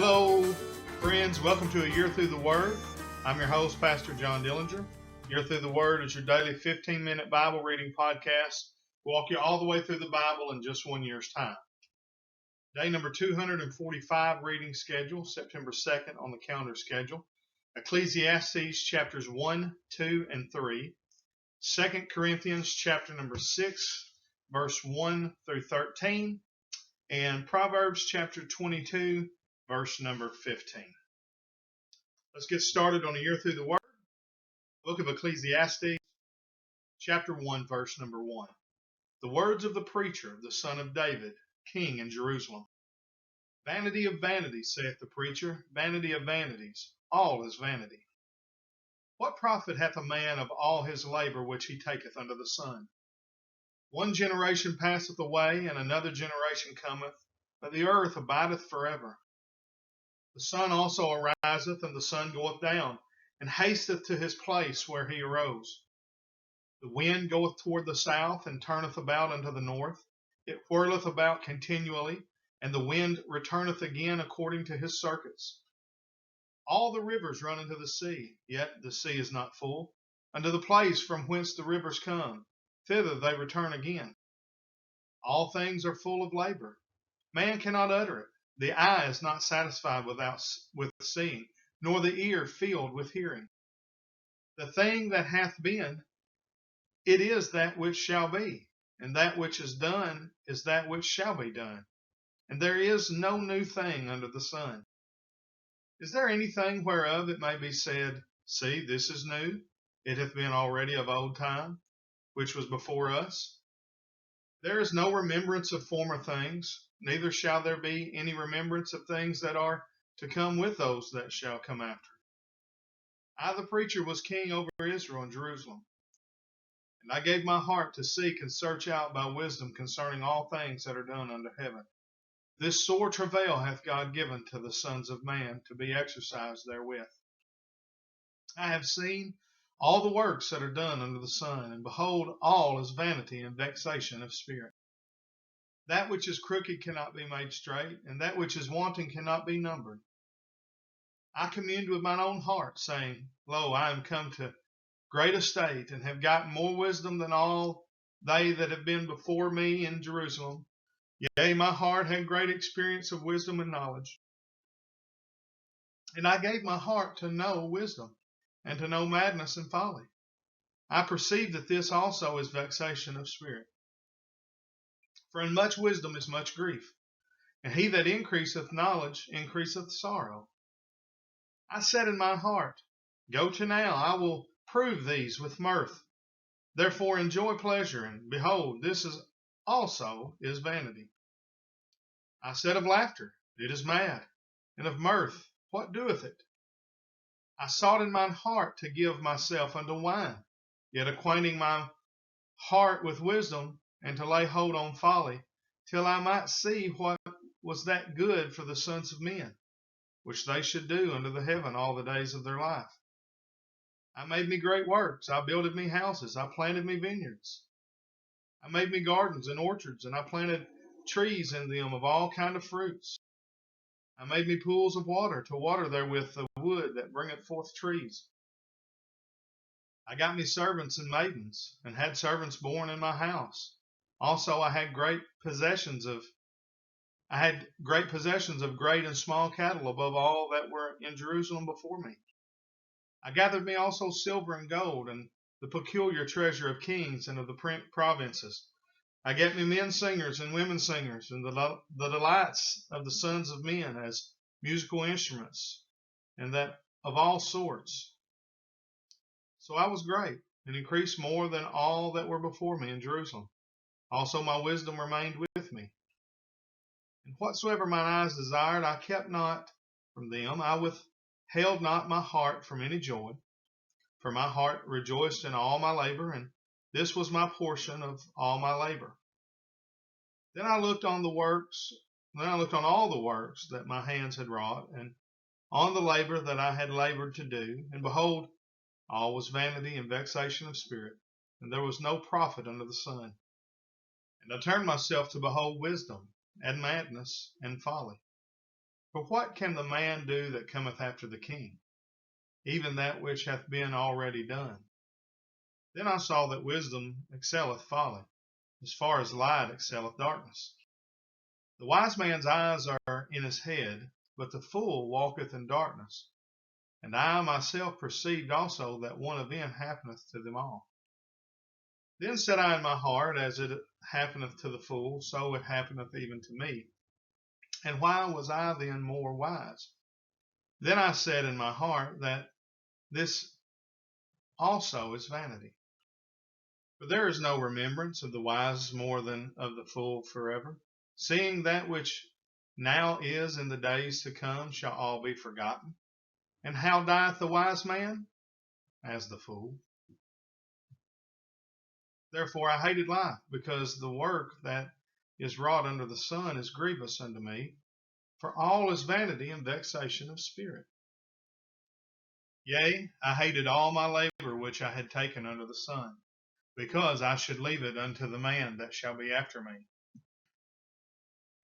Hello, friends. Welcome to A Year Through the Word. I'm your host, Pastor John Dillinger. Year Through the Word is your daily 15-minute Bible reading podcast. Walk you all the way through the Bible in just 1 year's time. Day number 245 reading schedule, September 2nd on the calendar schedule. Ecclesiastes chapters 1, 2, and 3. 2 Corinthians chapter number 6, verse 1 through 13. And Proverbs chapter 22, verse number 15. Let's get started on A Year Through the Word. Book of Ecclesiastes, chapter 1, verse number 1. The words of the preacher, the son of David, king in Jerusalem. Vanity of vanities, saith the preacher, vanity of vanities, all is vanity. What profit hath a man of all his labor which he taketh under the sun? One generation passeth away, and another generation cometh, but the earth abideth forever. The sun also ariseth, and the sun goeth down, and hasteth to his place where he arose. The wind goeth toward the south, and turneth about unto the north. It whirleth about continually, and the wind returneth again according to his circuits. All the rivers run into the sea, yet the sea is not full. Unto the place from whence the rivers come, thither they return again. All things are full of labor. Man cannot utter it. The eye is not satisfied with seeing, nor the ear filled with hearing. The thing that hath been, it is that which shall be, and that which is done is that which shall be done. And there is no new thing under the sun. Is there anything whereof it may be said, See, this is new, it hath been already of old time, which was before us? There is no remembrance of former things, neither shall there be any remembrance of things that are to come with those that shall come after. I, the preacher, was king over Israel and Jerusalem. And I gave my heart to seek and search out by wisdom concerning all things that are done under heaven. This sore travail hath God given to the sons of man to be exercised therewith. I have seen all the works that are done under the sun, and behold, all is vanity and vexation of spirit. That which is crooked cannot be made straight, and that which is wanting cannot be numbered. I communed with mine own heart, saying, Lo, I am come to great estate, and have gotten more wisdom than all they that have been before me in Jerusalem. Yea, my heart had great experience of wisdom and knowledge. And I gave my heart to know wisdom, and to know madness and folly. I perceive that this also is vexation of spirit. For in much wisdom is much grief, and he that increaseth knowledge increaseth sorrow. I said in my heart, Go to now, I will prove these with mirth. Therefore enjoy pleasure, and behold, this is also is vanity. I said of laughter, It is mad, and of mirth, what doeth it? I sought in mine heart to give myself unto wine, yet acquainting my heart with wisdom, and to lay hold on folly, till I might see what was that good for the sons of men, which they should do under the heaven all the days of their life. I made me great works, I builded me houses, I planted me vineyards. I made me gardens and orchards, and I planted trees in them of all kind of fruits. I made me pools of water, to water therewith the wood that bringeth forth trees. I got me servants and maidens, and had servants born in my house. Also I had great possessions of great and small cattle above all that were in Jerusalem before me. I gathered me also silver and gold, and the peculiar treasure of kings and of the provinces. I got me men singers and women singers, and the delights of the sons of men as musical instruments, and that of all sorts. So I was great, and increased more than all that were before me in Jerusalem. Also my wisdom remained with me. And whatsoever mine eyes desired, I kept not from them. I withheld not my heart from any joy, for my heart rejoiced in all my labor, and this was my portion of all my labor. Then I looked on all the works that my hands had wrought, and on the labor that I had labored to do, and behold, all was vanity and vexation of spirit, and there was no profit under the sun. And I turned myself to behold wisdom, and madness, and folly. For what can the man do that cometh after the king? Even that which hath been already done. Then I saw that wisdom excelleth folly, as far as light excelleth darkness. The wise man's eyes are in his head, but the fool walketh in darkness. And I myself perceived also that one event happeneth to them all. Then said I in my heart, as it happeneth to the fool, so it happeneth even to me. And why was I then more wise? Then I said in my heart that this also is vanity. For there is no remembrance of the wise more than of the fool forever, seeing that which now is in the days to come shall all be forgotten. And how dieth the wise man? As the fool. Therefore I hated life, because the work that is wrought under the sun is grievous unto me, for all is vanity and vexation of spirit. Yea, I hated all my labor which I had taken under the sun, because I should leave it unto the man that shall be after me.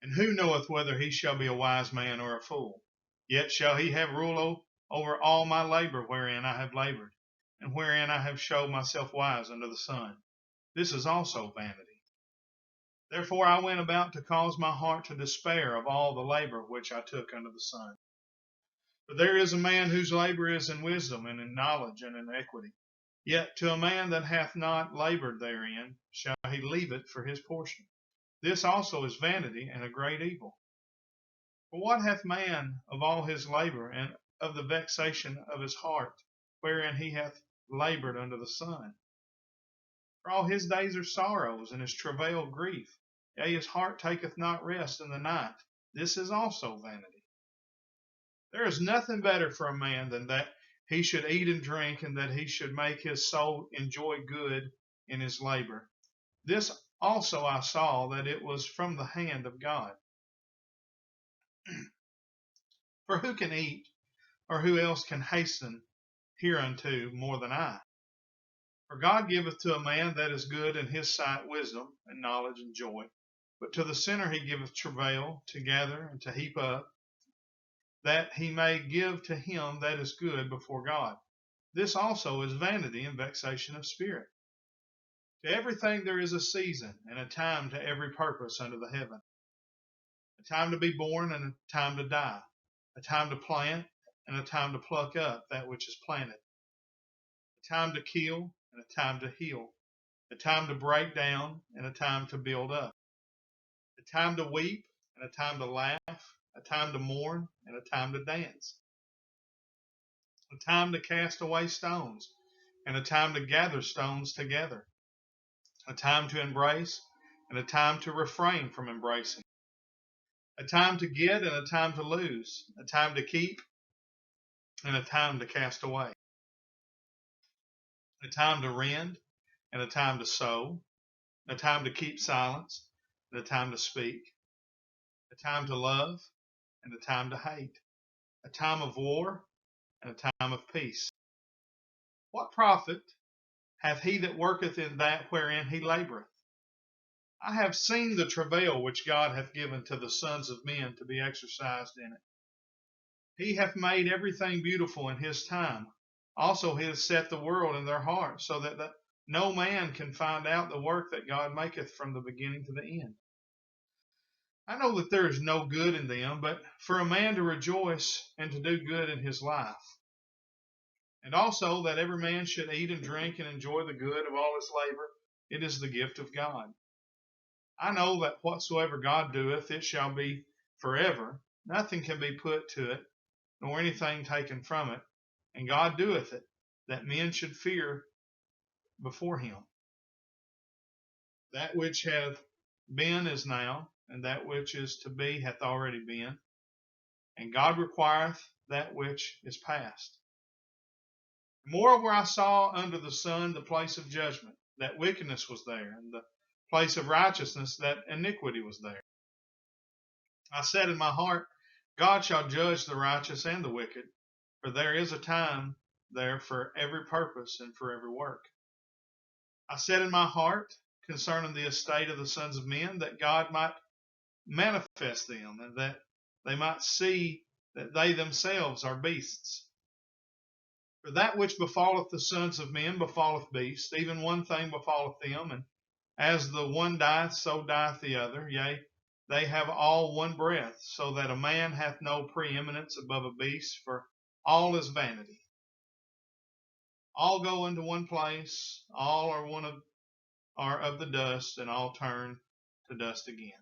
And who knoweth whether he shall be a wise man or a fool? Yet shall he have rule over all my labor wherein I have labored, and wherein I have showed myself wise under the sun. This is also vanity. Therefore I went about to cause my heart to despair of all the labor which I took under the sun. For there is a man whose labor is in wisdom and in knowledge and in equity. Yet to a man that hath not labored therein shall he leave it for his portion. This also is vanity and a great evil. For what hath man of all his labor and of the vexation of his heart, wherein he hath labored under the sun? For all his days are sorrows, and his travail grief. Yea, his heart taketh not rest in the night. This is also vanity. There is nothing better for a man than that he should eat and drink, and that he should make his soul enjoy good in his labor. This also I saw, that it was from the hand of God. For who can eat, or who else can hasten hereunto more than I? For God giveth to a man that is good in his sight wisdom and knowledge and joy. But to the sinner he giveth travail to gather and to heap up, that he may give to him that is good before God. This also is vanity and vexation of spirit. To everything there is a season, and a time to every purpose under the heaven. A time to be born and a time to die. A time to plant and a time to pluck up that which is planted. A time to kill and a time to heal. A time to break down and a time to build up. A time to weep and a time to laugh. A time to mourn and a time to dance. A time to cast away stones and a time to gather stones together. A time to embrace and a time to refrain from embracing. A time to get and a time to lose. A time to keep and a time to cast away. A time to rend and a time to sow. A time to keep silence and a time to speak. A time to love and a time to hate. A time of war and a time of peace. What profit hath he that worketh in that wherein he laboureth? I have seen the travail which God hath given to the sons of men to be exercised in it. He hath made everything beautiful in his time. Also he hath set the world in their hearts, so that no man can find out the work that God maketh from the beginning to the end. I know that there is no good in them, but for a man to rejoice and to do good in his life. And also that every man should eat and drink and enjoy the good of all his labor. It is the gift of God. I know that whatsoever God doeth, it shall be forever. Nothing can be put to it, nor anything taken from it. And God doeth it, that men should fear before him. That which hath been is now, and that which is to be hath already been. And God requireth that which is past. Moreover, I saw under the sun the place of judgment, that wickedness was there, and the place of righteousness, that iniquity was there. I said in my heart, God shall judge the righteous and the wicked, for there is a time there for every purpose and for every work. I said in my heart concerning the estate of the sons of men, that God might manifest them, and that they might see that they themselves are beasts. For that which befalleth the sons of men befalleth beasts, even one thing befalleth them, and as the one dieth, so dieth the other. Yea, they have all one breath, so that a man hath no preeminence above a beast, for all is vanity. All go into one place, all are of the dust, and all turn to dust again.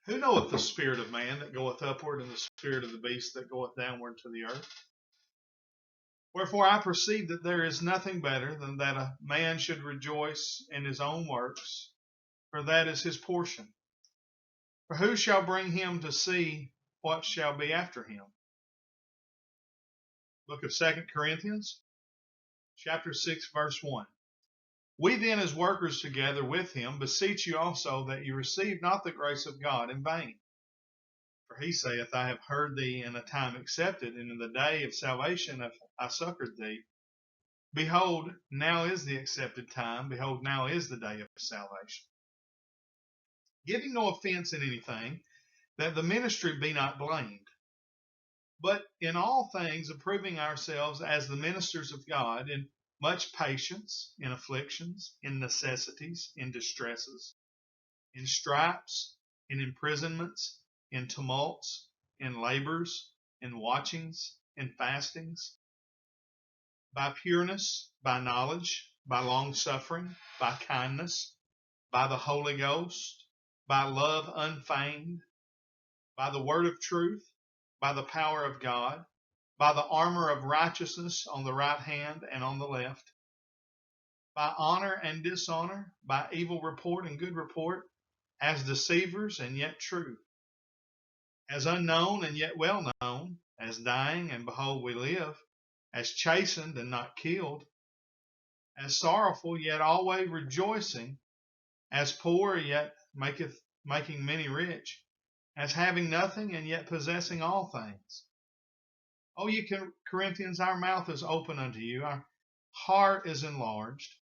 Who knoweth the spirit of man that goeth upward, and the spirit of the beast that goeth downward to the earth? Wherefore I perceive that there is nothing better than that a man should rejoice in his own works, for that is his portion. For who shall bring him to see what shall be after him? Book of 2 Corinthians, chapter 6, verse 1. We then, as workers together with him, beseech you also that you receive not the grace of God in vain. For he saith, I have heard thee in a time accepted, and in the day of salvation I succored thee. Behold, now is the accepted time. Behold, now is the day of salvation. Giving no offense in anything, that the ministry be not blamed, but in all things approving ourselves as the ministers of God, in much patience, in afflictions, in necessities, in distresses, in stripes, in imprisonments, in tumults, in labors, in watchings, in fastings, by pureness, by knowledge, by long suffering, by kindness, by the Holy Ghost, by love unfeigned, by the word of truth, by the power of God, by the armor of righteousness on the right hand and on the left, by honor and dishonor, by evil report and good report, as deceivers and yet true, as unknown and yet well known, as dying and behold we live, as chastened and not killed, as sorrowful yet always rejoicing, as poor yet making many rich, as having nothing and yet possessing all things. O ye Corinthians, our mouth is open unto you, our heart is enlarged.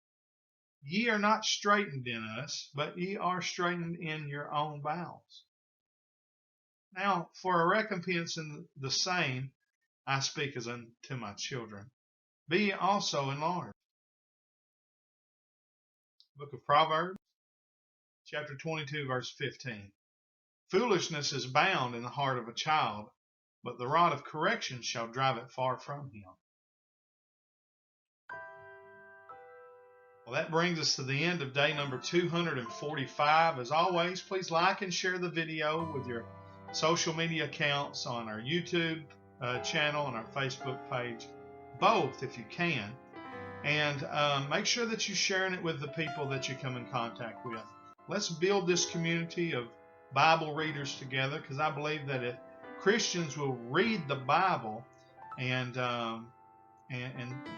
Ye are not straitened in us, but ye are straitened in your own bowels. Now, for a recompense in the same, I speak as unto my children. Be ye also enlarged. Book of Proverbs, chapter 22, verse 15. Foolishness is bound in the heart of a child, but the rod of correction shall drive it far from him. Well, that brings us to the end of day number 245. As always, please like and share the video with your social media accounts, on our YouTube channel and our Facebook page, both if you can. And make sure that you're sharing it with the people that you come in contact with. Let's build this community of Bible readers together, because I believe that if Christians will read the Bible and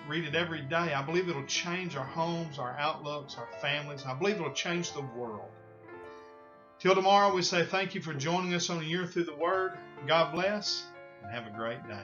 read it every day, I believe it'll change our homes, our outlooks, our families. I believe it'll change the world. Till tomorrow, we say thank you for joining us on A Year Through the Word. God bless, and have a great day.